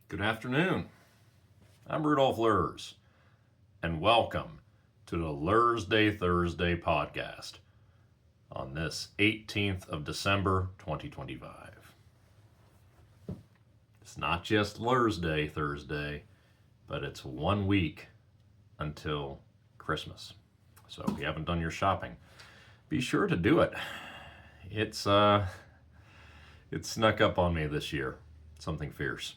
Good afternoon. I'm Rudolph Lurs, and welcome to the Lurzday Thursday podcast on this 18th of December 2025. It's not just Lurzday Thursday, but it's 1 week until Christmas. So if you haven't done your shopping, be sure to do it. It snuck up on me this year, something fierce,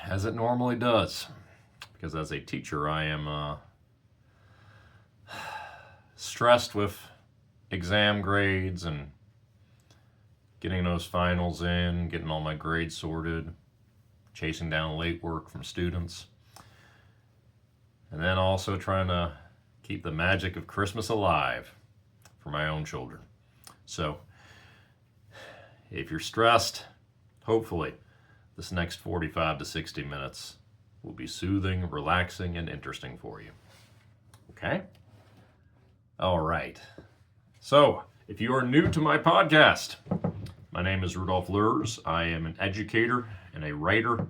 as it normally does. Because as a teacher, I am stressed with exam grades and getting those finals in, getting all my grades sorted, chasing down late work from students, and then also trying to keep the magic of Christmas alive for my own children. So, if you're stressed, hopefully this next 45 to 60 minutes will be soothing, relaxing, and interesting for you. Okay? All right. So, if you are new to my podcast, my name is Rudolph Lurs. I am an educator and a writer,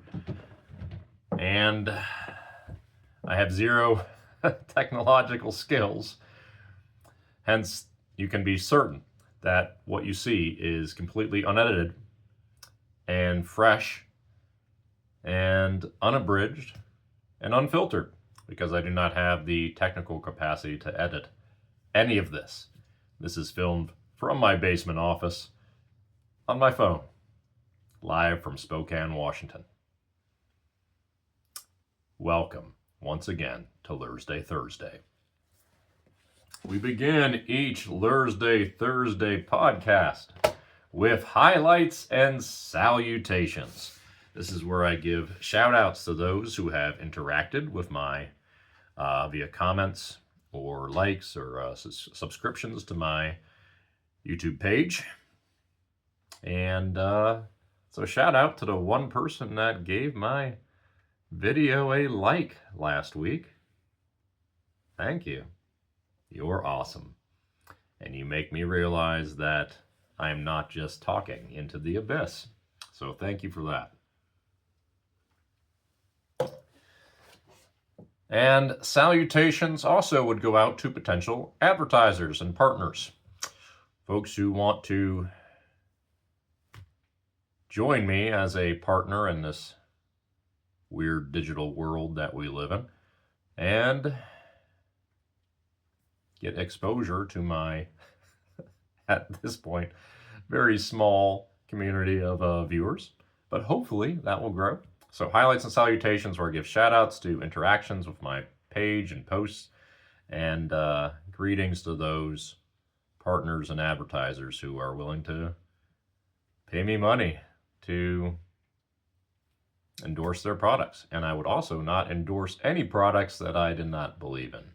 and I have zero technological skills. Hence, you can be certain that what you see is completely unedited and fresh and unabridged and unfiltered, because I do not have the technical capacity to edit any of this. This is filmed from my basement office on my phone, live from Spokane, Washington. Welcome once again to Lurzday Thursday. We begin each Lurzday Thursday podcast with highlights and salutations. This is where I give shout outs to those who have interacted with my via comments or likes or subscriptions to my YouTube page. And so shout out to the one person that gave my video a like last week. Thank you. You're awesome. And you make me realize that I'm not just talking into the abyss. So thank you for that. And salutations also would go out to potential advertisers and partners. Folks who want to join me as a partner in this weird digital world that we live in, and get exposure to my, at this point, very small community of viewers, but hopefully that will grow. So highlights and salutations, where I give shout outs to interactions with my page and posts, and greetings to those partners and advertisers who are willing to pay me money to endorse their products. And I would also not endorse any products that I did not believe in.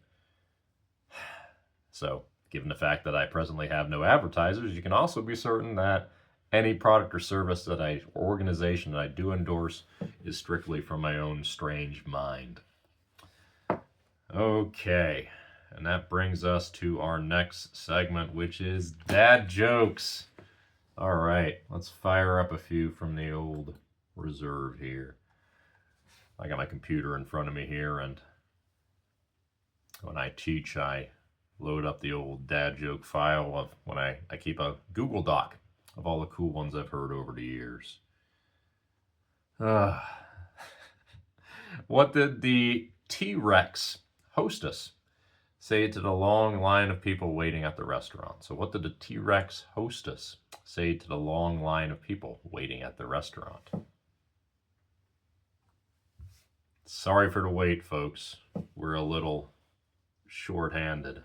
So, given the fact that I presently have no advertisers, you can also be certain that any product or service that or organization that I do endorse is strictly from my own strange mind. Okay, and that brings us to our next segment, which is dad jokes. All right, let's fire up a few from the old reserve here. I got my computer in front of me here, and when I teach, I load up the old dad joke file of when I keep a Google Doc of all the cool ones I've heard over the years. What did the T-Rex hostess say to the long line of people waiting at the restaurant? So what did the T-Rex hostess say to the long line of people waiting at the restaurant? Sorry for the wait, folks. We're a little short-handed.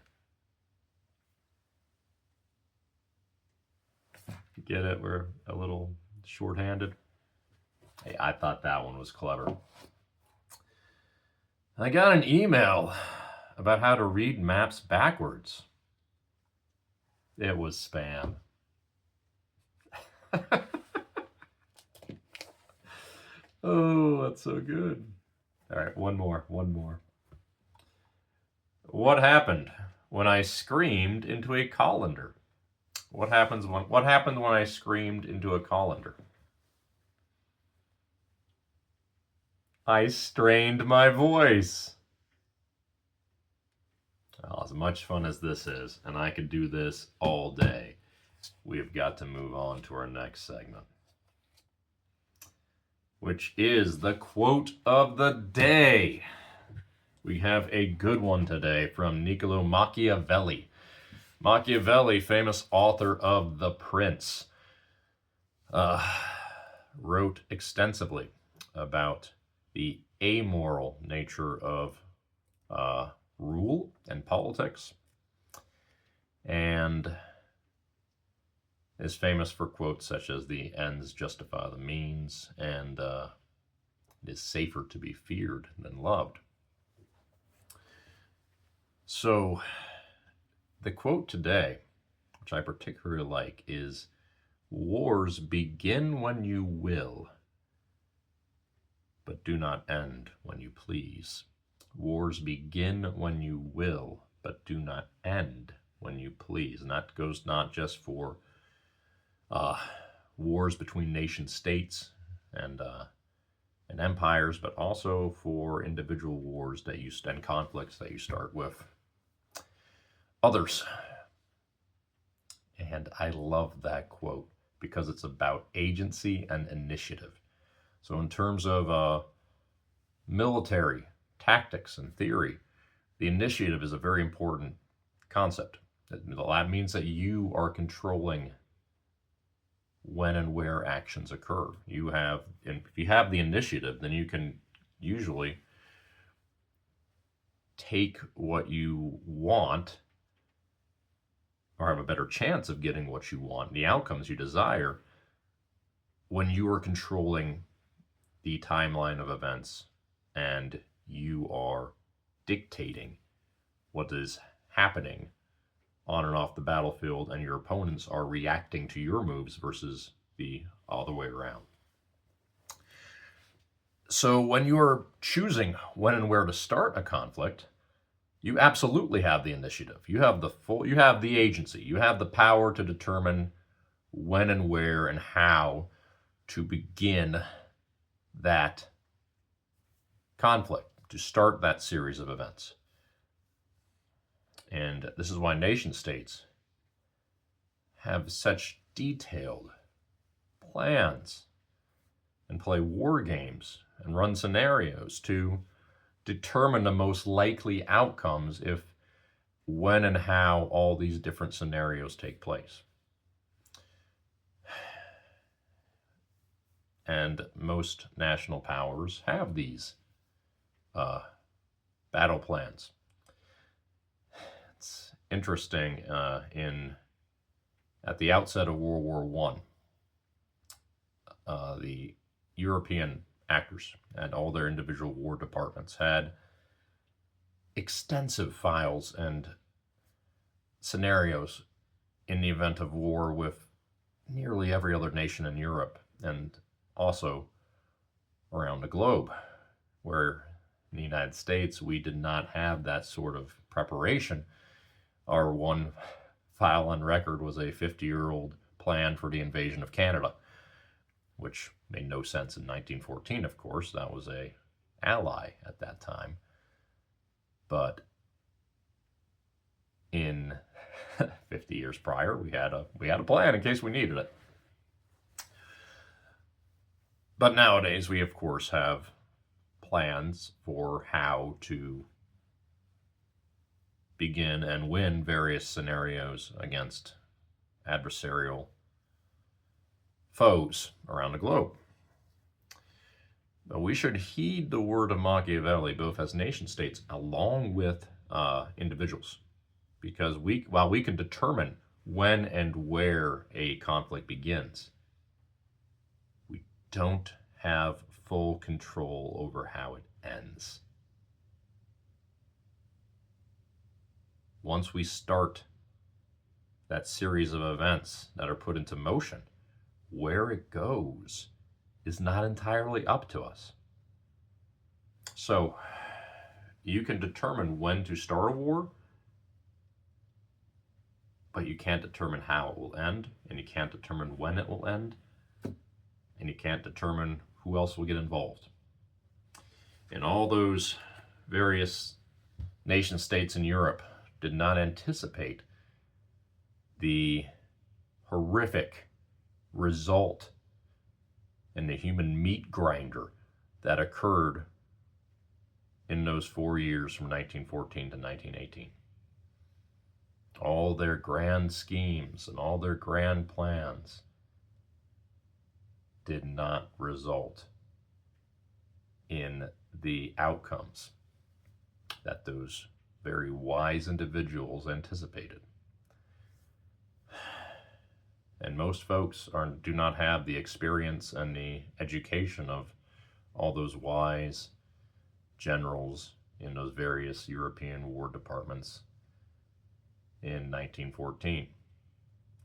Get it? We're a little short-handed. Hey, I thought that one was clever. I got an email about how to read maps backwards. It was spam. Oh, that's so good. All right, one more. What happened when I screamed into a colander? What happened when I screamed into a colander? I strained my voice. Well, as much fun as this is, and I could do this all day, we have got to move on to our next segment, which is the quote of the day. We have a good one today from Niccolo Machiavelli. Machiavelli, famous author of The Prince, wrote extensively about the amoral nature of rule and politics, and is famous for quotes such as "the ends justify the means" and "it is safer to be feared than loved." So the quote today, which I particularly like, is "Wars begin when you will, but do not end when you please." Wars begin when you will, but do not end when you please. And that goes not just for wars between nation states and empires, but also for individual wars that you and conflicts that you start with others. And I love that quote because it's about agency and initiative. So in terms of military tactics and theory, the initiative is a very important concept. That means that you are controlling when and where actions occur. And if you have the initiative, then you can usually take what you want, or have a better chance of getting what you want, the outcomes you desire, when you are controlling the timeline of events and you are dictating what is happening on and off the battlefield, and your opponents are reacting to your moves versus the other way around. So when you are choosing when and where to start a conflict, you absolutely have the initiative. You have the agency. You have the power to determine when and where and how to begin that conflict, to start that series of events. And this is why nation states have such detailed plans and play war games and run scenarios to determine the most likely outcomes if, when, and how all these different scenarios take place. And most national powers have these battle plans. It's interesting, at the outset of World War I, the European actors and all their individual war departments had extensive files and scenarios in the event of war with nearly every other nation in Europe and also around the globe, where in the United States we did not have that sort of preparation. Our one file on record was a 50-year-old plan for the invasion of Canada, which made no sense in 1914, of course. That was an ally at that time. But in 50 years prior, we had a plan in case we needed it. But nowadays, we, of course, have plans for how to begin and win various scenarios against adversarial foes around the globe. But we should heed the word of Machiavelli, both as nation states along with individuals, because while we can determine when and where a conflict begins, we don't have full control over how it ends. Once we start that series of events that are put into motion, where it goes is not entirely up to us. So you can determine when to start a war, but you can't determine how it will end, and you can't determine when it will end, and you can't determine who else will get involved. And all those various nation states in Europe did not anticipate the horrific result in the human meat grinder that occurred in those 4 years from 1914 to 1918. All their grand schemes and all their grand plans did not result in the outcomes that those very wise individuals anticipated. And most folks do not have the experience and the education of all those wise generals in those various European war departments in 1914.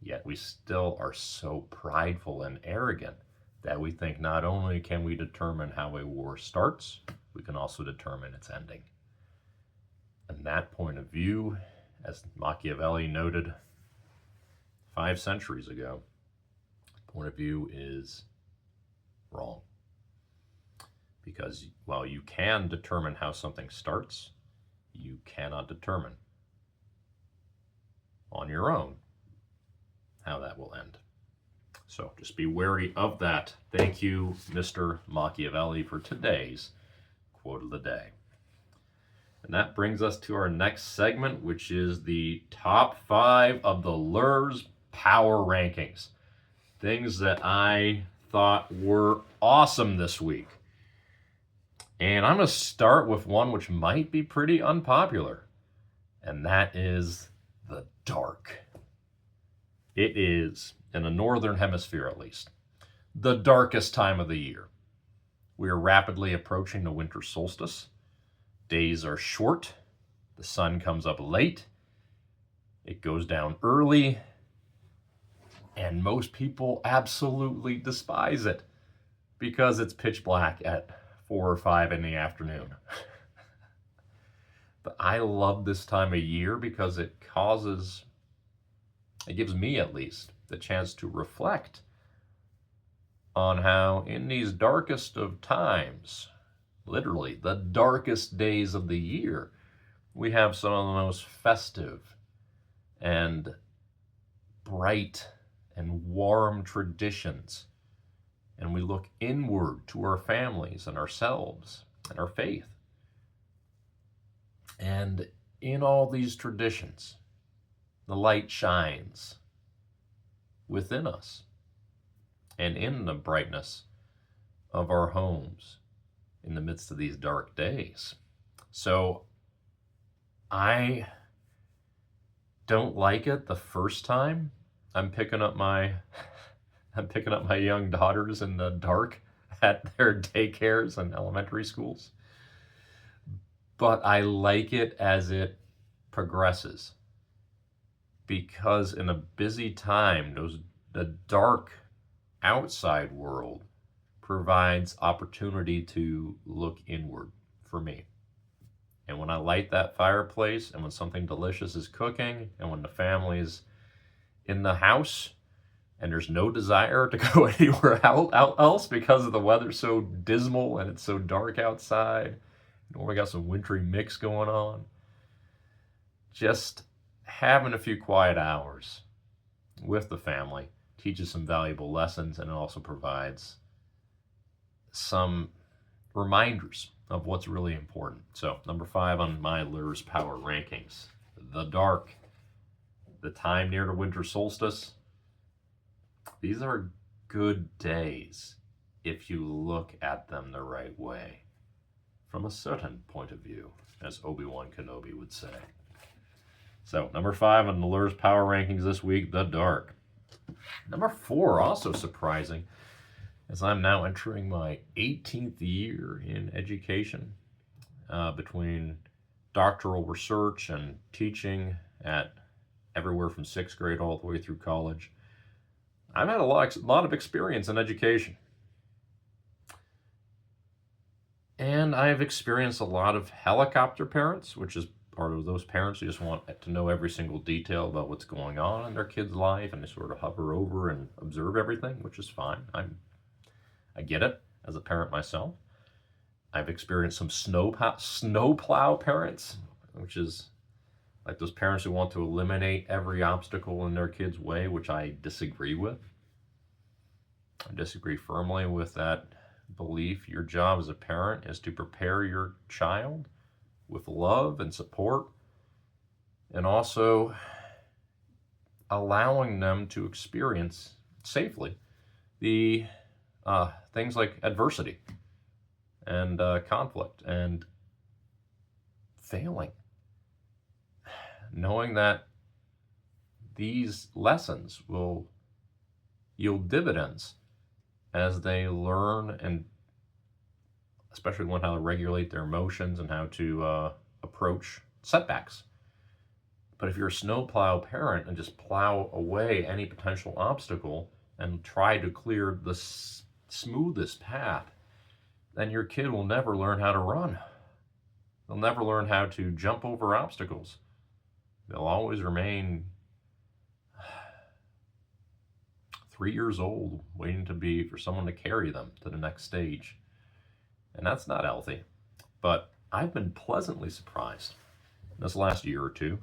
Yet we still are so prideful and arrogant that we think not only can we determine how a war starts, we can also determine its ending. And that point of view, as Machiavelli noted 5 centuries ago, point of view is wrong. Because while you can determine how something starts, you cannot determine on your own how that will end. So just be wary of that. Thank you, Mr. Machiavelli, for today's quote of the day. And that brings us to our next segment, which is the top 5 of the Lurzday Power Rankings. Things that I thought were awesome this week. And I'm going to start with one which might be pretty unpopular, and that is the dark. It is, in the northern hemisphere at least, the darkest time of the year. We are rapidly approaching the winter solstice. Days are short. The sun comes up late. It goes down early. And most people absolutely despise it because it's pitch black at 4 or 5 in the afternoon. But I love this time of year because it gives me at least the chance to reflect on how in these darkest of times, literally the darkest days of the year, we have some of the most festive and bright and warm traditions. And we look inward to our families and ourselves and our faith. And in all these traditions, the light shines within us and in the brightness of our homes in the midst of these dark days. So I don't like it the first time I'm picking up my young daughters in the dark at their daycares and elementary schools. But I like it as it progresses. Because in a busy time, the dark outside world provides opportunity to look inward for me. And when I light that fireplace, and when something delicious is cooking, and when the family's in the house, and there's no desire to go anywhere else because of the weather's so dismal and it's so dark outside, and we got some wintry mix going on, just having a few quiet hours with the family teaches some valuable lessons, and it also provides some reminders of what's really important. So, number 5 on my Lurzday Power Rankings, the dark, the time near the winter solstice. These are good days if you look at them the right way, from a certain point of view, as Obi-Wan Kenobi would say. So, number 5 on the Lurzday Power Rankings this week, the dark. Number 4, also surprising, as I'm now entering my 18th year in education, between doctoral research and teaching at everywhere from 6th grade all the way through college. I've had a lot of experience in education. And I've experienced a lot of helicopter parents, which is part of those parents who just want to know every single detail about what's going on in their kid's life, and they sort of hover over and observe everything, which is fine. I get it as a parent myself. I've experienced some snowplow parents, which is like those parents who want to eliminate every obstacle in their kid's way, which I disagree with. I disagree firmly with that belief. Your job as a parent is to prepare your child with love and support, and also allowing them to experience safely the things like adversity and conflict and failing, knowing that these lessons will yield dividends as they learn, and especially learn how to regulate their emotions and how to approach setbacks. But if you're a snowplow parent and just plow away any potential obstacle and try to clear the smoothest path, then your kid will never learn how to run. They'll never learn how to jump over obstacles. They'll always remain 3 years old, waiting for someone to carry them to the next stage. And that's not healthy. But I've been pleasantly surprised this last year or two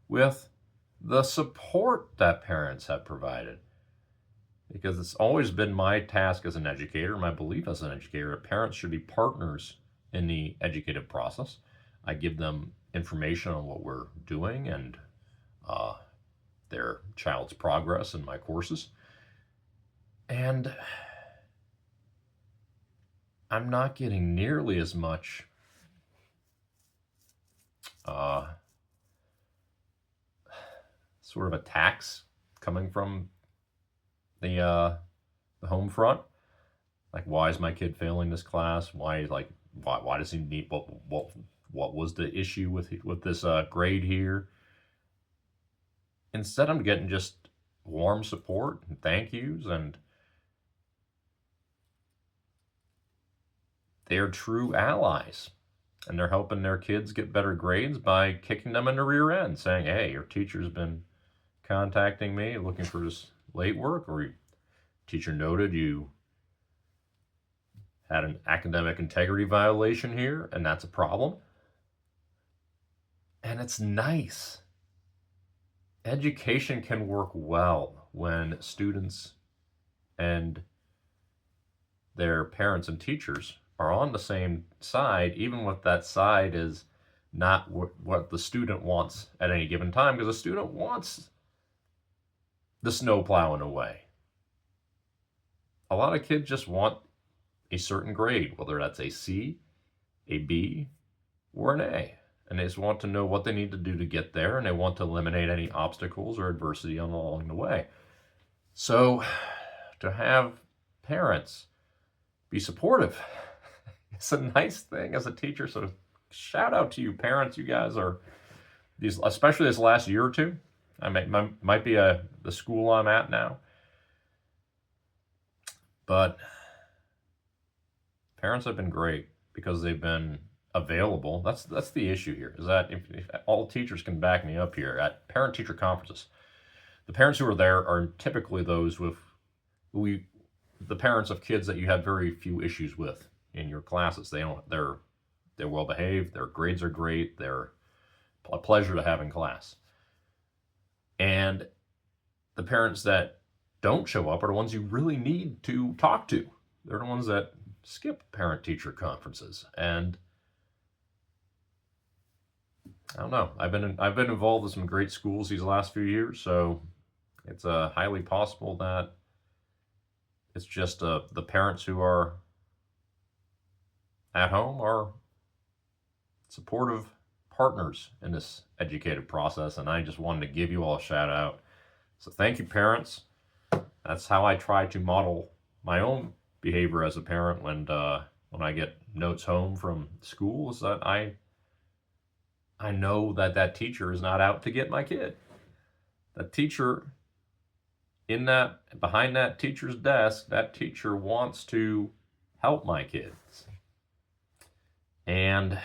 with the support that parents have provided. Because it's always been my task as an educator, my belief as an educator, that parents should be partners in the educative process. I give them information on what we're doing and their child's progress in my courses. And I'm not getting nearly as much sort of attacks coming from the home front. Like, why is my kid failing this class? Why does he need what was the issue with this grade here? Instead, I'm getting just warm support and thank yous, and they're true allies, and they're helping their kids get better grades by kicking them in the rear end, saying, hey, your teacher's been contacting me looking for this late work, or teacher noted you had an academic integrity violation here, and that's a problem. And it's nice. Education can work well when students and their parents and teachers are on the same side, even if that side is not what the student wants at any given time, because the student wants the snow plowing away. A lot of kids just want a certain grade, whether that's a C, a B, or an A. And they just want to know what they need to do to get there, and they want to eliminate any obstacles or adversity along the way. So to have parents be supportive, it's a nice thing as a teacher. So shout out to you parents. You guys are these, especially this last year or two. I might be the school I'm at now, but parents have been great because they've been available. That's the issue here, is that if all teachers can back me up here at parent-teacher conferences, the parents who are there are typically those with the parents of kids that you have very few issues with in your classes. They're well behaved, their grades are great, they're a pleasure to have in class. And the parents that don't show up are the ones you really need to talk to. They're the ones that skip parent-teacher conferences. And I don't know. I've been involved with some great schools these last few years, so it's highly possible that it's just the parents who are at home are supportive partners in this educative process, and I just wanted to give you all a shout out. So thank you, parents. That's how I try to model my own behavior as a parent when I get notes home from school, is that I know that teacher is not out to get my kid. That teacher, behind that teacher's desk, that teacher wants to help my kids. And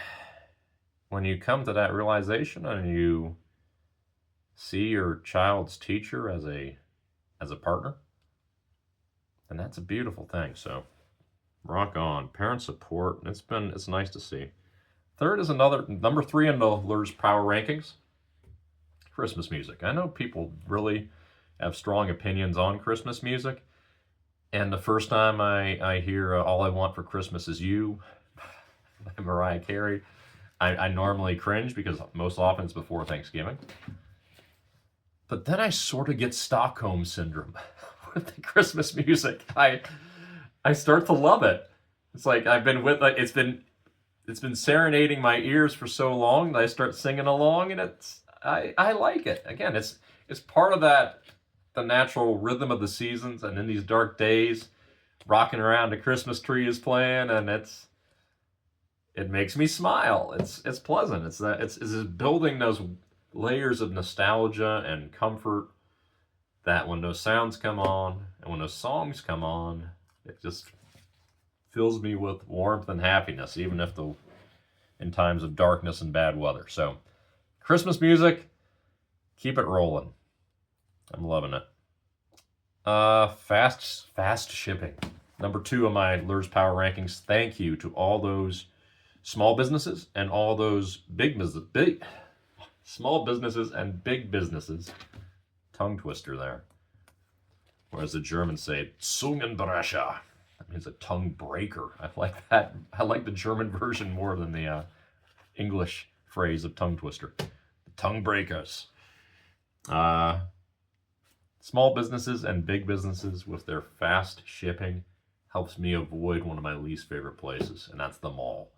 when you come to that realization and you see your child's teacher as a partner, then that's a beautiful thing. So Rock on. Parent support. It's nice to see. Third is another number 3 in the Lurs Power Rankings. Christmas music. I know people really have strong opinions on Christmas music. And the first time I hear All I Want for Christmas Is You by Mariah Carey, I normally cringe because most often it's before Thanksgiving. But then I sort of get Stockholm syndrome with the Christmas music. I start to love it. It's like I've been with it's been serenading my ears for so long that I start singing along, and I like it. Again, it's part of the natural rhythm of the seasons, and in these dark days, rocking around a Christmas tree is playing, and it makes me smile. It's pleasant. It's building those layers of nostalgia and comfort that when those sounds come on and when those songs come on, it just fills me with warmth and happiness, even if in times of darkness and bad weather. So, Christmas music, keep it rolling. I'm loving it. Fast shipping. Number 2 on my Lurs Power Rankings. Thank you to all those small businesses and all those small businesses and big businesses. Tongue twister there. Or as the Germans say, Zungenbrecher. That means a tongue breaker. I like that. I like the German version more than the English phrase of tongue twister. The tongue breakers. Small businesses and big businesses with their fast shipping helps me avoid one of my least favorite places, and that's the mall.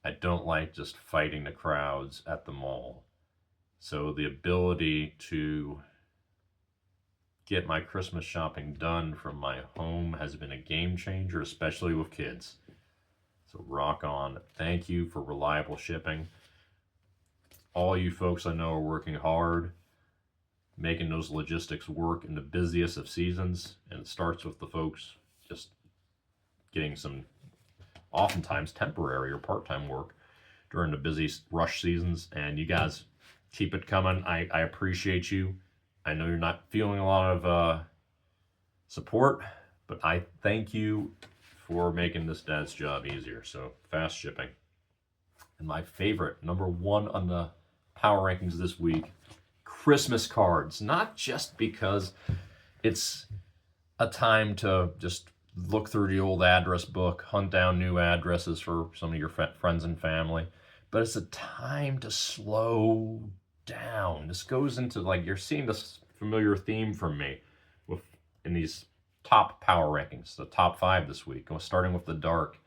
I don't like just fighting the crowds at the mall. So the ability to get my Christmas shopping done from my home has been a game changer, especially with kids. So rock on. Thank you for reliable shipping. All you folks I know are working hard, making those logistics work in the busiest of seasons, and it starts with the folks just getting some oftentimes temporary or part-time work during the busy rush seasons, and you guys keep it coming. I appreciate you. I know you're not feeling a lot of support, but I thank you for making this dad's job easier. So fast shipping. And my favorite, number 1 on the power rankings this week, Christmas cards. Not just because it's a time to just look through the old address book, hunt down new addresses for some of your friends and family, but it's a time to slow down. This goes into, like, you're seeing this familiar theme from me in these top power rankings, the top 5 this week, starting with the dark.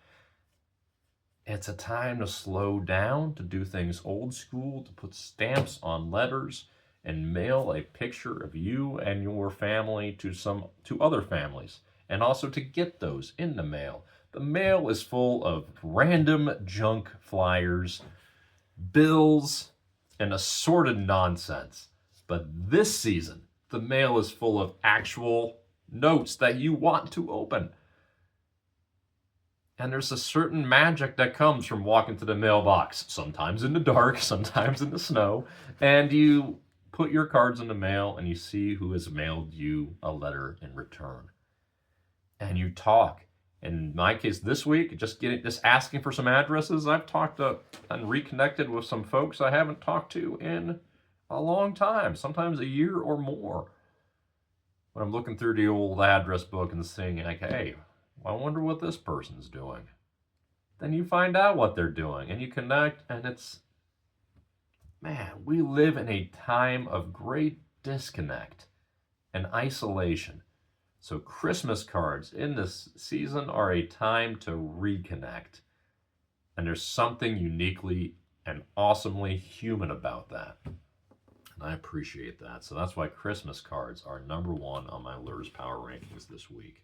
It's a time to slow down, to do things old school, to put stamps on letters and mail a picture of you and your family to other families, and also to get those in the mail. The mail is full of random junk flyers, bills, and assorted nonsense. But this season, the mail is full of actual notes that you want to open. And there's a certain magic that comes from walking to the mailbox, sometimes in the dark, sometimes in the snow, and you put your cards in the mail and you see who has mailed you a letter in return. And you talk. In my case this week, just asking for some addresses. I've talked and reconnected with some folks I haven't talked to in a long time, sometimes a year or more. When I'm looking through the old address book and seeing, like, hey, I wonder what this person's doing. Then you find out what they're doing and you connect, and man, we live in a time of great disconnect and isolation. So Christmas cards in this season are a time to reconnect. And there's something uniquely and awesomely human about that. And I appreciate that. So that's why Christmas cards are number 1 on my Lurs Power Rankings this week.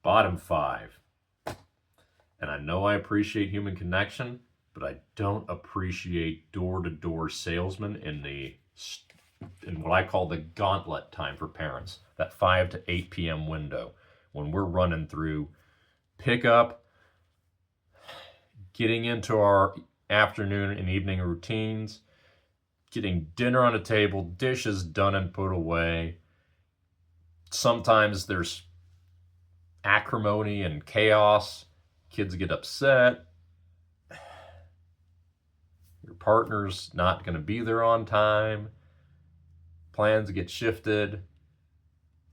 Bottom 5. And I know I appreciate human connection, but I don't appreciate door-to-door salesmen in what I call the gauntlet time for parents, that 5 to 8 p.m. window when we're running through pickup, getting into our afternoon and evening routines, getting dinner on the table, dishes done and put away. Sometimes there's acrimony and chaos. Kids get upset. Your partner's not going to be there on time. Plans get shifted.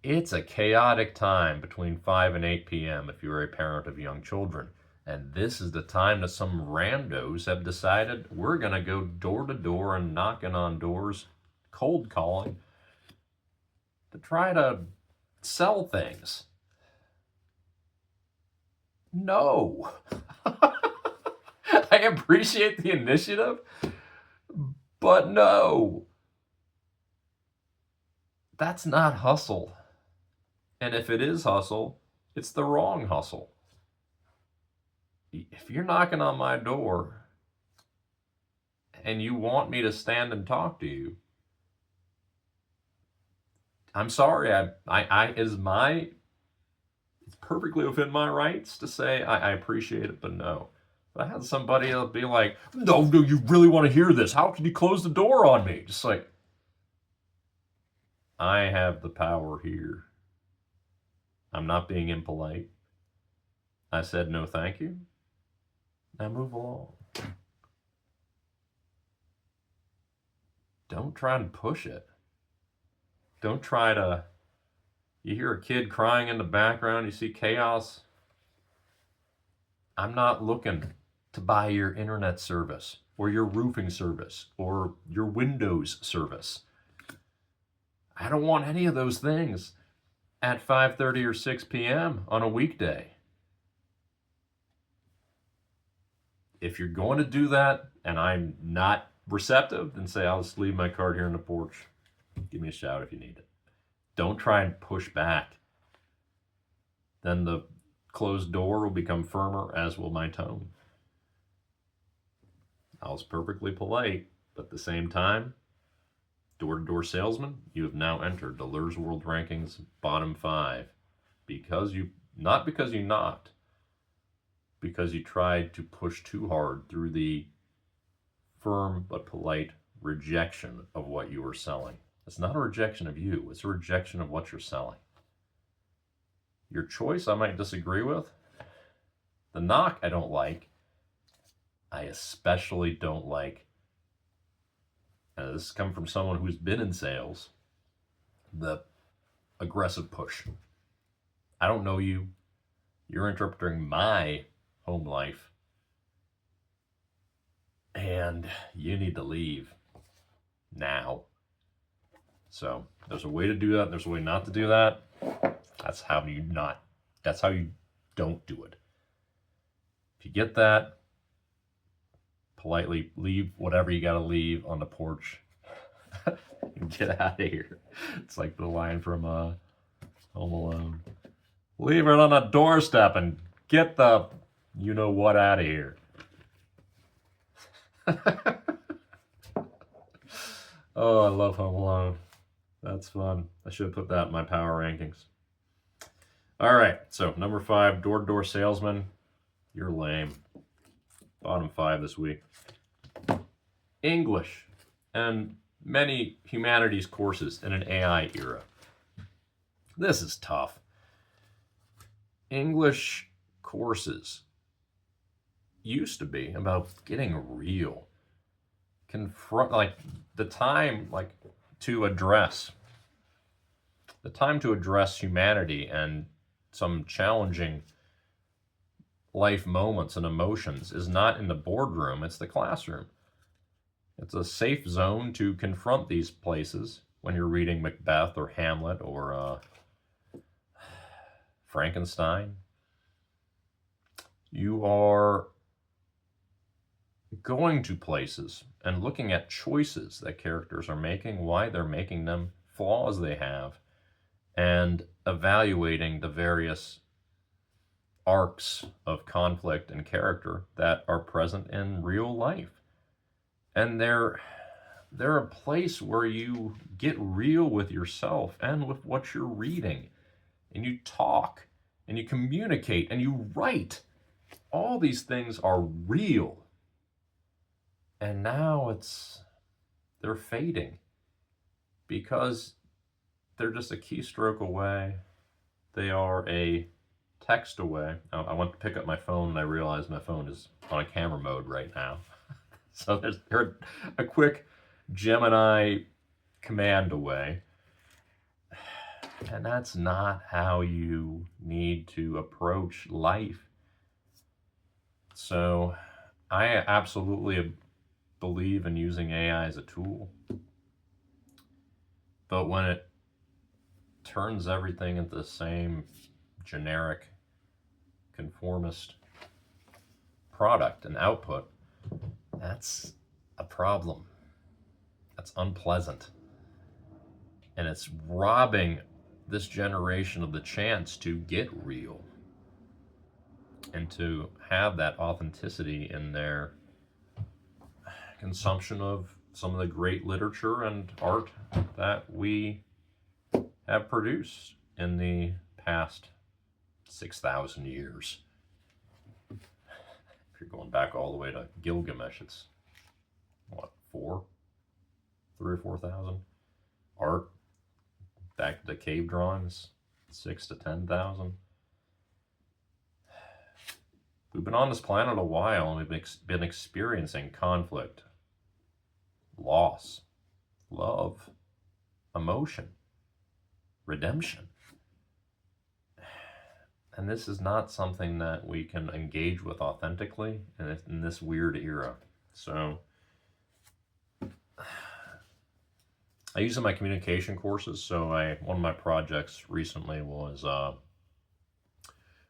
It's a chaotic time between 5 and 8 p.m. if you're a parent of young children. And this is the time that some randos have decided we're going to go door to door and knocking on doors, cold calling, to try to sell things. No. I appreciate the initiative, but no. That's not hustle. And if it is hustle, it's the wrong hustle. If you're knocking on my door and you want me to stand and talk to you, I'm sorry. It's perfectly within my rights to say I appreciate it, but no. But I had somebody that'll be like, no, you really want to hear this? How can you close the door on me? Just like, I have the power here. I'm not being impolite. I said no thank you. Now move along. Don't try and push it. Don't try to... You hear a kid crying in the background, you see chaos. I'm not looking to buy your internet service or your roofing service or your Windows service. I don't want any of those things at 5:30 or 6 p.m. on a weekday. If you're going to do that and I'm not receptive, then say, I'll just leave my card here on the porch. Give me a shout if you need it. Don't try and push back. Then the closed door will become firmer, as will my tone. I was perfectly polite, but at the same time, door-to-door salesman, you have now entered the Lurzday World Rankings bottom 5 because you knocked, because you tried to push too hard through the firm but polite rejection of what you were selling. It's not a rejection of you, it's a rejection of what you're selling. Your choice I might disagree with. The knock I don't like. I especially don't like, and this has come from someone who's been in sales, the aggressive push. I don't know you. You're interpreting my home life. And you need to leave now. So there's a way to do that. There's a way not to do that. That's how you don't do it. If you get that, politely leave whatever you got to leave on the porch and get out of here. It's like the line from Home Alone. Leave it on the doorstep and get the you-know-what out of here. Oh, I love Home Alone. That's fun. I should have put that in my power rankings. All right, so number 5, door-to-door salesman. You're lame. Bottom 5 this week. English and many humanities courses in an AI era. This is tough. English courses used to be about getting real. Confront, like, the time to address humanity and some challenging life moments and emotions is not in the boardroom, it's the classroom. It's a safe zone to confront these places when you're reading Macbeth or Hamlet or Frankenstein. You are going to places and looking at choices that characters are making, why they're making them, flaws they have, and evaluating the various arcs of conflict and character that are present in real life. And they're a place where you get real with yourself and with what you're reading, and you talk and you communicate and you write. All these things are real. And now they're fading because they're just a keystroke away. They are a text away. I went to pick up my phone and I realized my phone is on a camera mode right now. So there's a quick Gemini command away. And that's not how you need to approach life. So I absolutely believe in using AI as a tool. But when it turns everything into the same generic conformist product and output, that's a problem. That's unpleasant. And it's robbing this generation of the chance to get real and to have that authenticity in their consumption of some of the great literature and art that we have produced in the past 6,000 years. If you're going back all the way to Gilgamesh, it's what, 3 or 4,000? Art, back to the cave drawings, 6 to 10,000. We've been on this planet a while and we've been experiencing conflict, loss, love, emotion, redemption. And this is not something that we can engage with authentically in this weird era. So I use it in my communication courses. So one of my projects recently was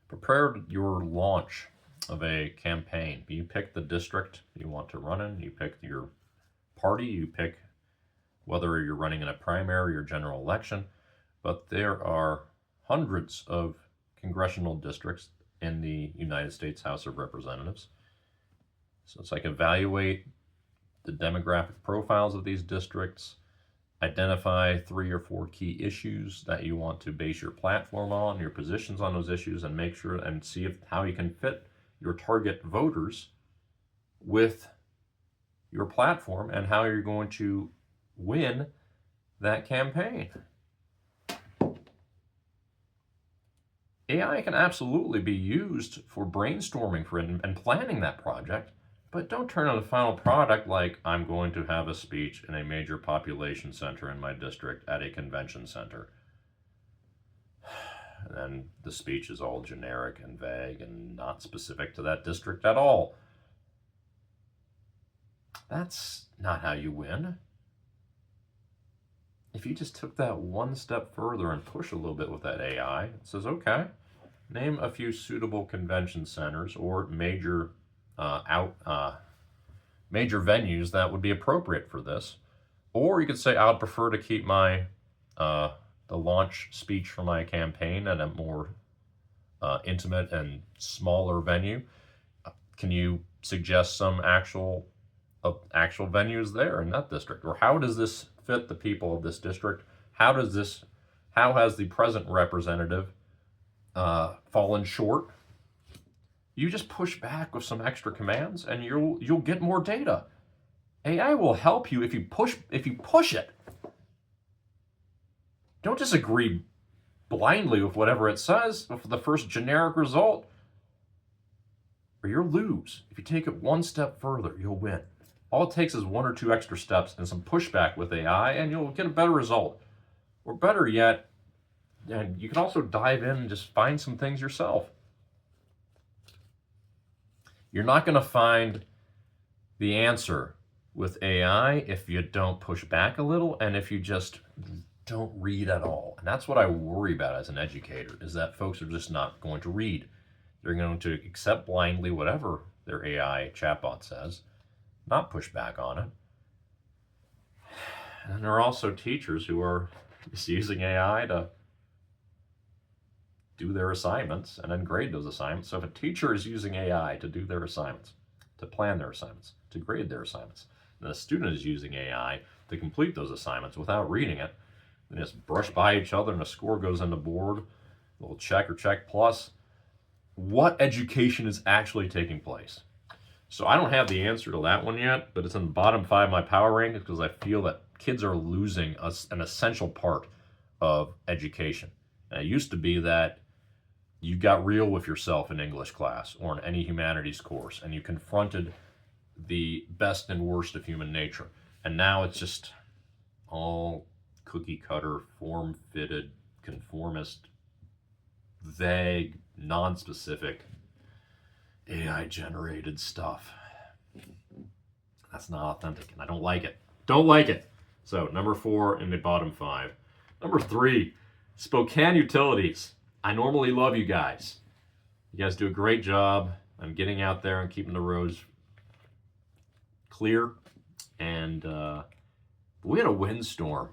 prepare your launch of a campaign. You pick the district you want to run in, you pick your party, you pick whether you're running in a primary or general election, but there are hundreds of congressional districts in the United States House of Representatives. So it's like evaluate the demographic profiles of these districts, identify 3 or 4 key issues that you want to base your platform on, your positions on those issues, and make sure and see how you can fit your target voters with your platform and how you're going to win that campaign. AI can absolutely be used for brainstorming for and planning that project, but don't turn on the final product like I'm going to have a speech in a major population center in my district at a convention center. And then the speech is all generic and vague and not specific to that district at all. That's not how you win. If you just took that one step further and push a little bit with that AI, it says, okay, name a few suitable convention centers or major venues that would be appropriate for this. Or you could say, I would prefer to keep my the launch speech for my campaign at a more intimate and smaller venue. Can you suggest some actual venues there in that district? Or how does this fit the people of this district? How has the present representative fallen short? You just push back with some extra commands and you'll get more data. AI will help you if you push it. Don't just agree blindly with whatever it says with the first generic result, or you'll lose. If you take it one step further, you'll win. All it takes is 1 or 2 extra steps and some pushback with AI, and you'll get a better result. Or better yet, and you can also dive in and just find some things yourself. You're not going to find the answer with AI if you don't push back a little and if you just don't read at all. And that's what I worry about as an educator, is that folks are just not going to read. They're going to accept blindly whatever their AI chatbot says, not push back on it. And there are also teachers who are just using AI to do their assignments and then grade those assignments. So if a teacher is using AI to do their assignments, to plan their assignments, to grade their assignments, and a student is using AI to complete those assignments without reading it, they just brush by each other and a score goes on the board, a little check or check plus. What education is actually taking place? So I don't have the answer to that one yet, but it's in the bottom 5 of my power rankings because I feel that kids are losing an essential part of education. And it used to be that You got real with yourself in English class or in any humanities course, and you confronted the best and worst of human nature. And now it's just all cookie cutter, form fitted, conformist, vague, non specific, AI generated stuff. That's not authentic, and I don't like it. Don't like it. So, number 4 in the bottom 5. Number 3, Spokane Utilities. I normally love you guys. You guys do a great job. I'm getting out there and keeping the roads clear. And we had a windstorm.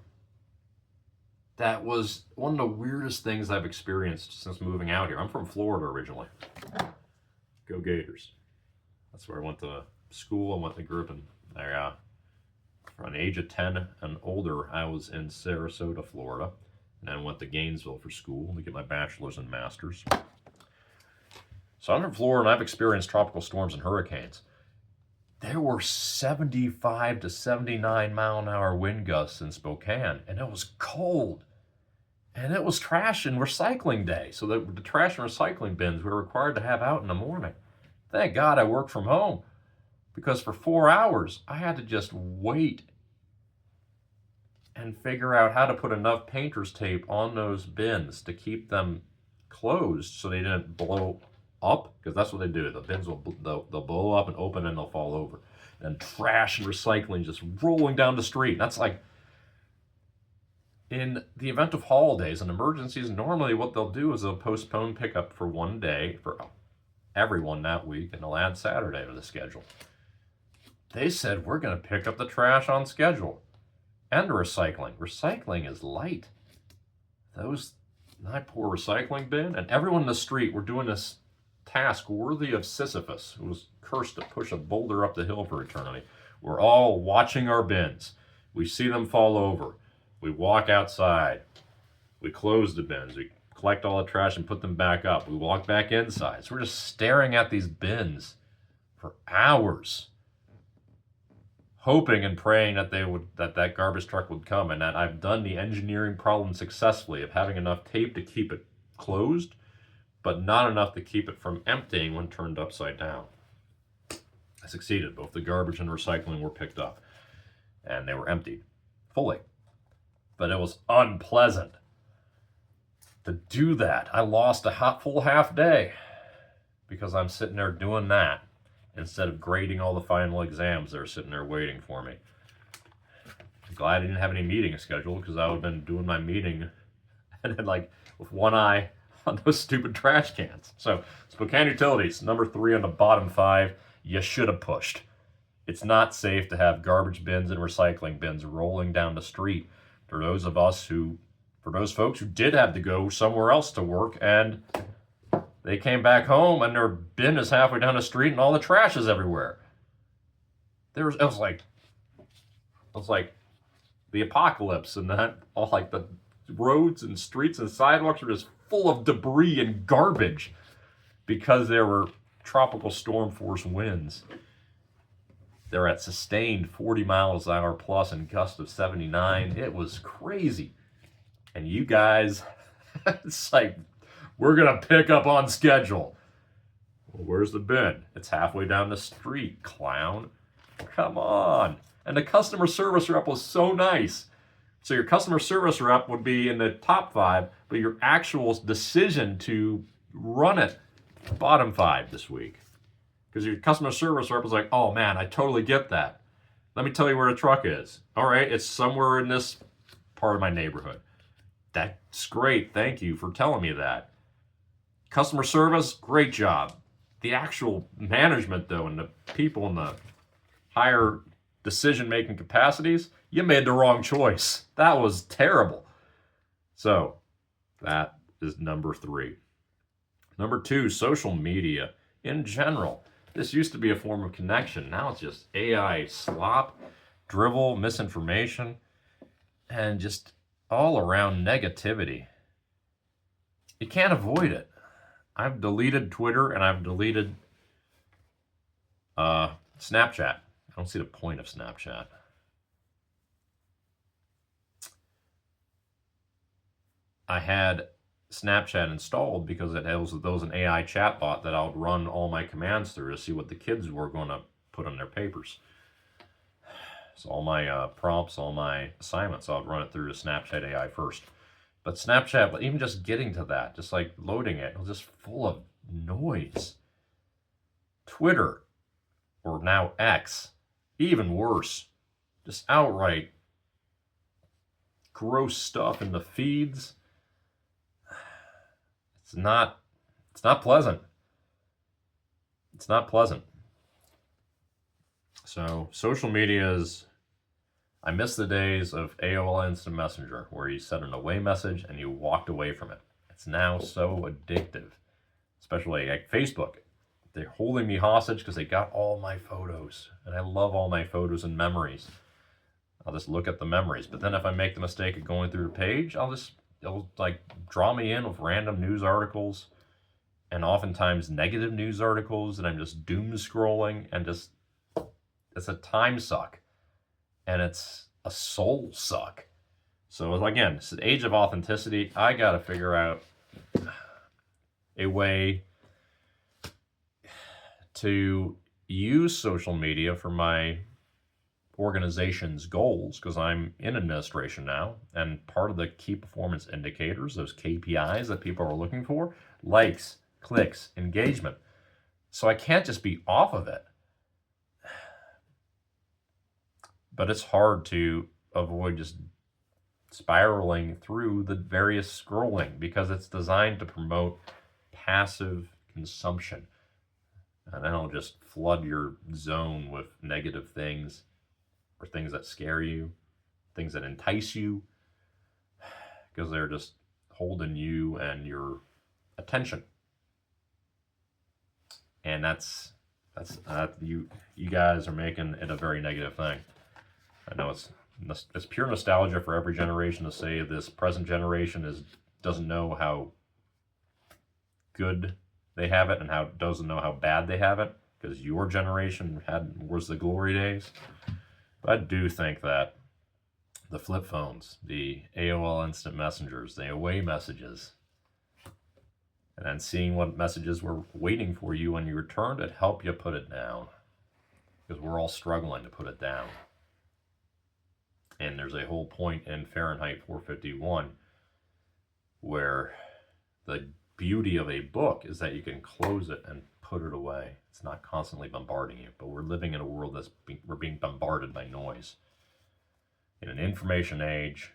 That was one of the weirdest things I've experienced since moving out here. I'm from Florida originally. Go Gators. That's where I went to school. I went to group, and there, from the age of 10 and older, I was in Sarasota, Florida. And then went to Gainesville for school to get my bachelor's and master's. So I'm from Florida, and I've experienced tropical storms and hurricanes. There were 75 to 79 mile an hour wind gusts in Spokane, and it was cold. And it was trash and recycling day. So the trash and recycling bins we were required to have out in the morning. Thank God I worked from home, because for 4 hours I had to just wait and figure out how to put enough painter's tape on those bins to keep them closed so they didn't blow up, because that's what they do. The bins they'll blow up and open and they'll fall over. And trash and recycling just rolling down the street. That's like, in the event of holidays and emergencies, normally what they'll do is they'll postpone pickup for one day for everyone that week, and they'll add Saturday to the schedule. They said, we're going to pick up the trash on schedule. And the recycling. Recycling is light. I pour recycling bin, and everyone in the street were doing this task worthy of Sisyphus, who was cursed to push a boulder up the hill for eternity. We're all watching our bins. We see them fall over. We walk outside. We close the bins. We collect all the trash and put them back up. We walk back inside. So we're just staring at these bins for hours, hoping and praying that that garbage truck would come, and that I've done the engineering problem successfully of having enough tape to keep it closed, but not enough to keep it from emptying when turned upside down. I succeeded. Both the garbage and recycling were picked up, and they were emptied fully. But it was unpleasant to do that. I lost a full half day because I'm sitting there doing that instead of grading all the final exams that are sitting there waiting for me. I'm glad I didn't have any meetings scheduled, because I would have been doing my meeting and then, like, with one eye on those stupid trash cans. So, Spokane Utilities, number 3 on the bottom 5, you should have pushed. It's not safe to have garbage bins and recycling bins rolling down the street for those folks who did have to go somewhere else to work, and they came back home and their bin is halfway down the street and all the trash is everywhere. It was like the apocalypse, and that all, like, the roads and streets and sidewalks were just full of debris and garbage because there were tropical storm force winds. They're at sustained 40 miles an hour plus and gusts of 79. It was crazy. And you guys, it's like, we're going to pick up on schedule. Well, where's the bin? It's halfway down the street, clown. Come on. And the customer service rep was so nice. So your customer service rep would be in the top 5, but your actual decision to run it, bottom 5 this week. Because your customer service rep was like, oh man, I totally get that. Let me tell you where the truck is. All right, it's somewhere in this part of my neighborhood. That's great. Thank you for telling me that. Customer service, great job. The actual management, though, and the people in the higher decision-making capacities, you made the wrong choice. That was terrible. So, that is number 3. Number 2, social media in general. This used to be a form of connection. Now it's just AI slop, drivel, misinformation, and just all around negativity. You can't avoid it. I've deleted Twitter and I've deleted Snapchat. I don't see the point of Snapchat. I had Snapchat installed because it was an AI chatbot that I would run all my commands through to see what the kids were going to put on their papers. So all my prompts, all my assignments, I'll run it through to Snapchat AI first. But Snapchat, even just getting to that, just like loading it was just full of noise. Twitter, or now X, even worse. Just outright gross stuff in the feeds. It's not pleasant. It's not pleasant. So social media I miss the days of AOL Instant Messenger where you sent an away message and you walked away from it. It's now so addictive, especially like Facebook. They're holding me hostage because they got all my photos, and I love all my photos and memories. I'll just look at the memories, but then if I make the mistake of going through a page, it'll like draw me in with random news articles, and oftentimes negative news articles, and I'm just doom scrolling, and it's a time suck, and it's a soul suck. So again, it's the age of authenticity. I gotta figure out a way to use social media for my organization's goals, because I'm in administration now, and part of the key performance indicators, those KPIs that people are looking for, likes, clicks, engagement. So I can't just be off of it. But it's hard to avoid just spiraling through the various scrolling because it's designed to promote passive consumption. And then it'll just flood your zone with negative things, or things that scare you, things that entice you, because they're just holding you and your attention. And that's you guys are making it a very negative thing. I know it's pure nostalgia for every generation to say this present generation doesn't know how good they have it and doesn't know how bad they have it, because your generation was the glory days. But I do think that the flip phones, the AOL Instant Messengers, the away messages, and then seeing what messages were waiting for you when you returned, it helped you put it down, because we're all struggling to put it down. And there's a whole point in Fahrenheit 451 where the beauty of a book is that you can close it and put it away. It's not constantly bombarding you, but we're living in a world we're being bombarded by noise. In an information age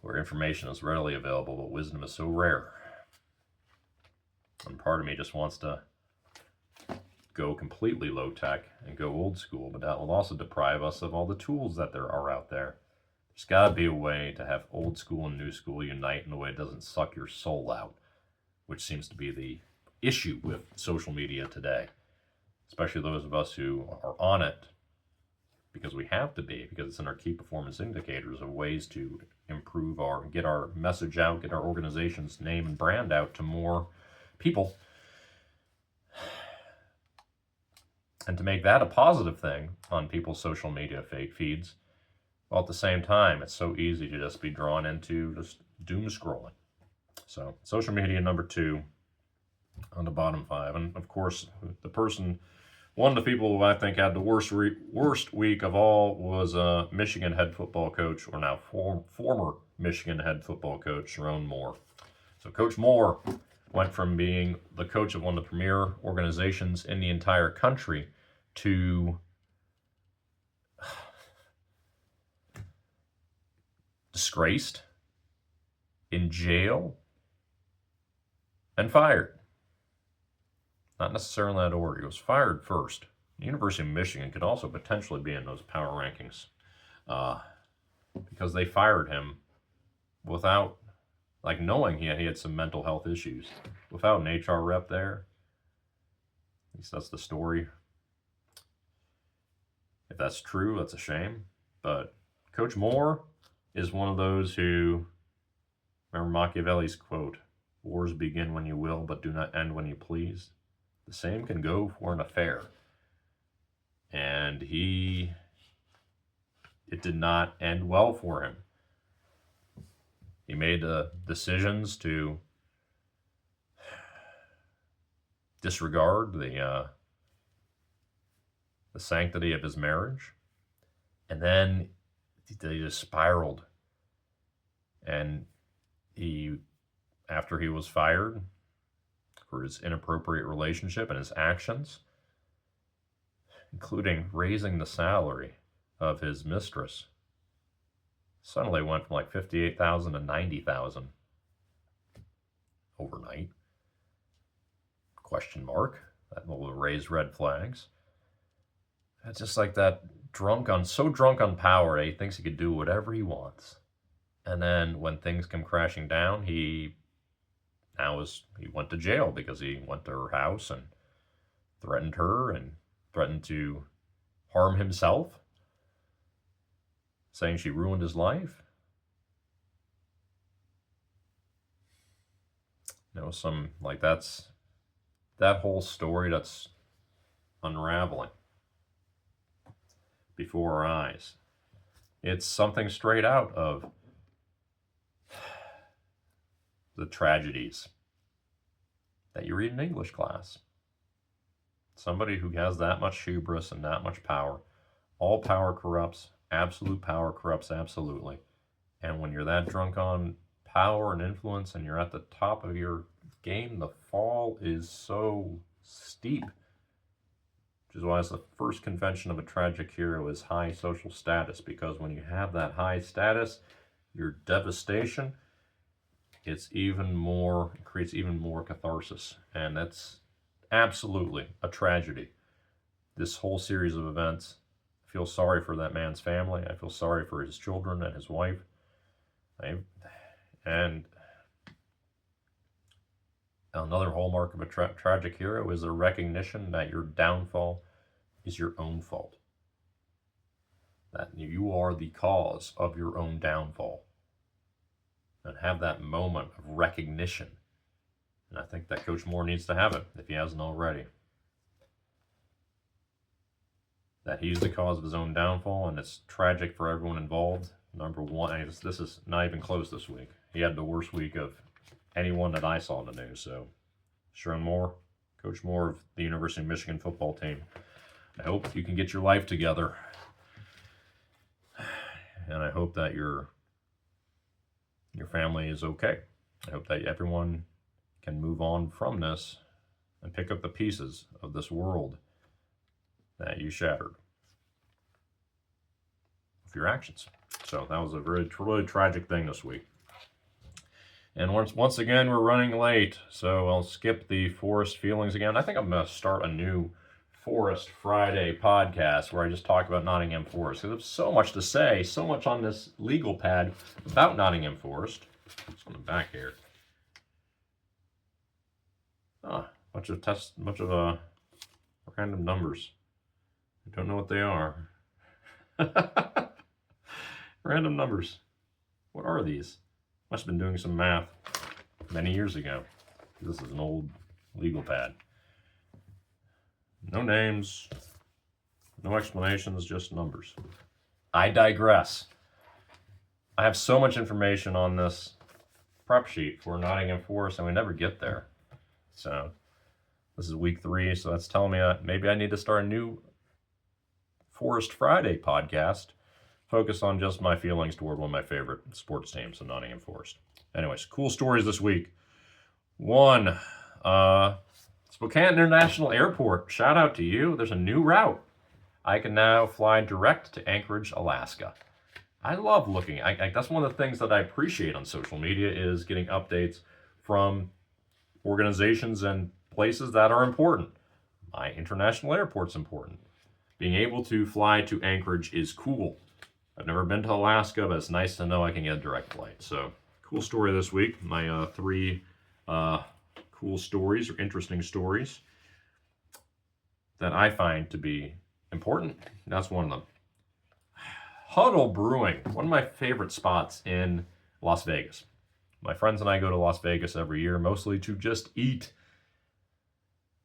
where information is readily available, but wisdom is so rare. And part of me just wants to go completely low tech and go old school, but that will also deprive us of all the tools that there are out there. There's got to be a way to have old school and new school unite in a way that doesn't suck your soul out, which seems to be the issue with social media today, especially those of us who are on it because we have to be, because it's in our key performance indicators of ways to improve get our message out, get our organization's name and brand out to more people. And to make that a positive thing on people's social media feeds, while at the same time, it's so easy to just be drawn into just doom scrolling. So social media number 2 on the bottom 5. And of course, one of the people who I think had the worst week of all was Michigan head football coach, or now former Michigan head football coach, Sharon Moore. So Coach Moore went from being the coach of one of the premier organizations in the entire country to disgraced, in jail, and fired. Not necessarily in that order. He was fired first. The University of Michigan could also potentially be in those power rankings because they fired him without, knowing he had some mental health issues, without an HR rep there. At least that's the story. If that's true, that's a shame. But Coach Moore is one of those who, remember Machiavelli's quote, "Wars begin when you will, but do not end when you please." The same can go for an affair. And it did not end well for him. He made decisions to disregard the sanctity of his marriage, and then they just spiraled. And after he was fired for his inappropriate relationship and his actions, including raising the salary of his mistress, suddenly went from like $58,000 to $90,000 overnight. Question mark. That will raise red flags. It's just like that so drunk on power, he thinks he could do whatever he wants. And then when things come crashing down, he went to jail because he went to her house and threatened her and threatened to harm himself, saying she ruined his life. That whole story that's unraveling before our eyes. It's something straight out of the tragedies that you read in English class. Somebody who has that much hubris and that much power. All power corrupts. Absolute power corrupts absolutely. And when you're that drunk on power and influence and you're at the top of your game, the fall is so steep. Which is why it's the first convention of a tragic hero is high social status, because when you have that high status, your devastation, it creates even more catharsis. And that's absolutely a tragedy. This whole series of events, I feel sorry for that man's family. I feel sorry for his children and his wife. And another hallmark of a tragic hero is a recognition that your downfall is your own fault. That you are the cause of your own downfall. And have that moment of recognition. And I think that Coach Moore needs to have it, if he hasn't already. That he's the cause of his own downfall, and it's tragic for everyone involved. Number one, this is not even close this week. He had the worst week of anyone that I saw in the news. So, Sharon Moore, Coach Moore of the University of Michigan football team, I hope you can get your life together. And I hope that your family is okay. I hope that everyone can move on from this and pick up the pieces of this world that you shattered with your actions. So that was a really tragic thing this week. And once again, we're running late, so I'll skip the Forest feelings again. I think I'm going to start a new Forest Friday podcast where I just talk about Nottingham Forest, because there's so much to say, so much on this legal pad about Nottingham Forest. Let's go back here. Bunch of random numbers. I don't know what they are. Random numbers. What are these? Must have been doing some math many years ago. This is an old legal pad. No names, no explanations, just numbers. I digress. I have so much information on this prep sheet for Nottingham Forest, and we never get there. So this is week 3, so that's telling me maybe I need to start a new Forest Friday podcast, focus on just my feelings toward one of my favorite sports teams, the Nottingham Forest. Anyways, cool stories this week. One, Spokane International Airport, shout out to you. There's a new route. I can now fly direct to Anchorage, Alaska. I love looking. That's one of the things that I appreciate on social media is getting updates from organizations and places that are important. My international airport's important. Being able to fly to Anchorage is cool. I've never been to Alaska, but it's nice to know I can get a direct flight. So, cool story this week. My 3 cool stories or interesting stories that I find to be important. That's one of them. Huddle Brewing, one of my favorite spots in Las Vegas. My friends and I go to Las Vegas every year, mostly to just eat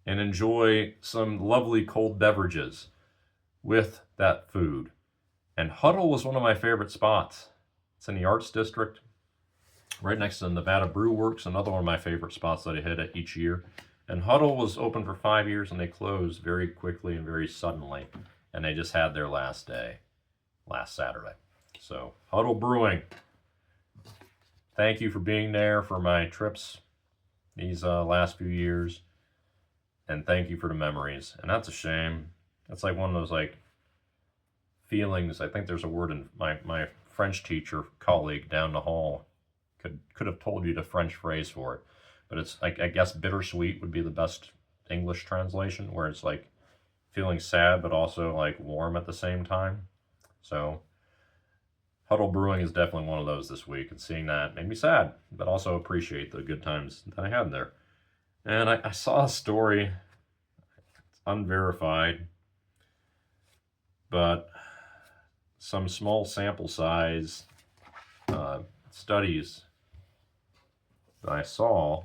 and enjoy some lovely cold beverages with that food. And Huddle was one of my favorite spots. It's in the Arts District. right next to the Nevada Brew Works, another one of my favorite spots that I hit at each year. And Huddle was open for 5 years, and they closed very quickly and very suddenly. And they just had their last day last Saturday. So, Huddle Brewing, thank you for being there for my trips these last few years. And thank you for the memories. And that's a shame. That's like one of those like feelings. I think there's a word in my French teacher colleague down the hall could have told you the French phrase for it. But it's like, I guess bittersweet would be the best English translation, where it's like feeling sad but also like warm at the same time. So Huddle Brewing is definitely one of those this week, and seeing that made me sad, but also appreciate the good times that I had there. And I saw a story, it's unverified, but some small sample size studies that I saw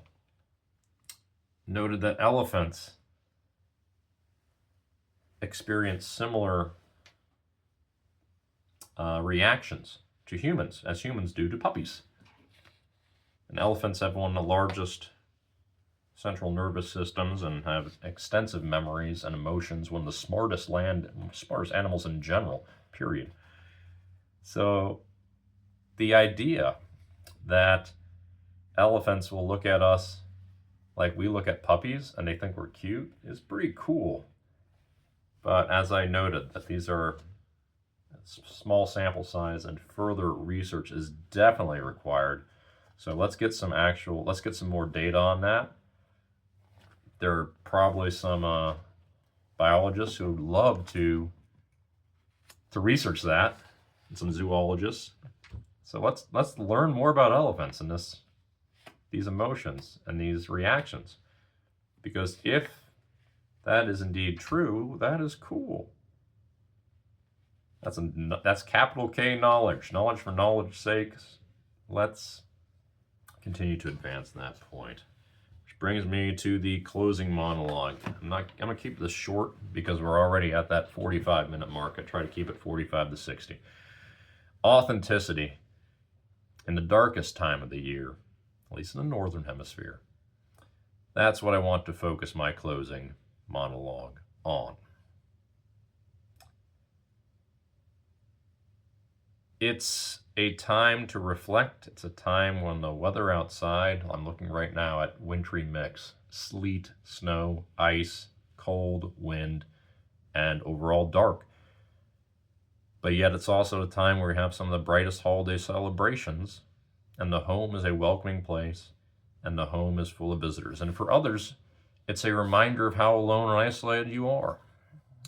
noted that elephants experience similar reactions to humans as humans do to puppies. And elephants have one of the largest central nervous systems and have extensive memories and emotions, one of the smartest animals in general, period. So the idea that elephants will look at us like we look at puppies and they think we're cute is pretty cool. But as I noted, that these are small sample size and further research is definitely required. So let's get some more data on that. There are probably some biologists who would love to research that, and some zoologists. So let's learn more about elephants and these emotions and these reactions, because if that is indeed true, that is cool. That's capital K knowledge for knowledge's sake. Let's continue to advance that point. Which brings me to the closing monologue. I'm gonna keep this short because we're already at that 45-minute mark. I try to keep it 45 to 60. Authenticity in the darkest time of the year, at least in the Northern Hemisphere. That's what I want to focus my closing monologue on. It's a time to reflect. It's a time when the weather outside, I'm looking right now at wintry mix, sleet, snow, ice, cold, wind, and overall dark. But yet it's also a time where we have some of the brightest holiday celebrations, and the home is a welcoming place, and the home is full of visitors. And for others, it's a reminder of how alone and isolated you are.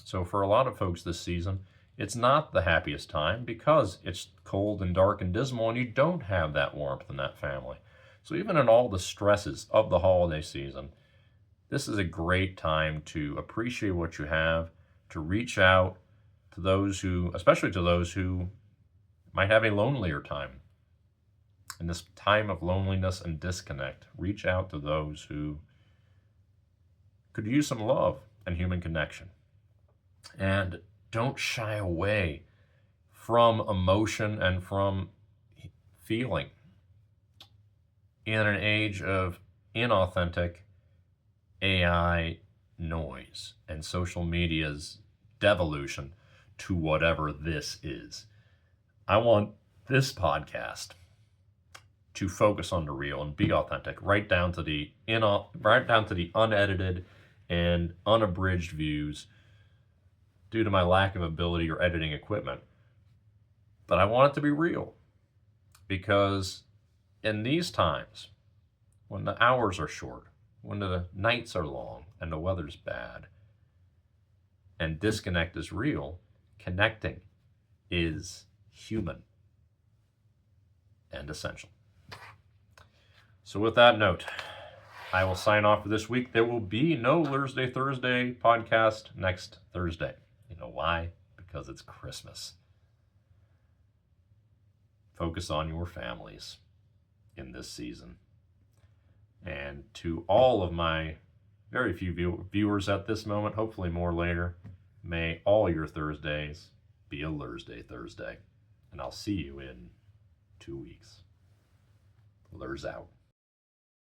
So for a lot of folks this season, it's not the happiest time because it's cold and dark and dismal, and you don't have that warmth in that family. So even in all the stresses of the holiday season, this is a great time to appreciate what you have, to reach out to those who, especially to those who might have a lonelier time. In this time of loneliness and disconnect, reach out to those who could use some love and human connection. And don't shy away from emotion and from feeling. In an age of inauthentic AI noise and social media's devolution to whatever this is, I want this podcast to focus on the real and be authentic, right down to the unedited and unabridged views, due to my lack of ability or editing equipment. But I want it to be real, because in these times, when the hours are short, when the nights are long and the weather's bad, and disconnect is real, connecting is human and essential. So with that note, I will sign off for this week. There will be no Lurzday Thursday podcast next Thursday. You know why? Because it's Christmas. Focus on your families in this season. And to all of my very few viewers at this moment, hopefully more later, may all your Thursdays be a Lurzday Thursday. And I'll see you in 2 weeks. Lurs out.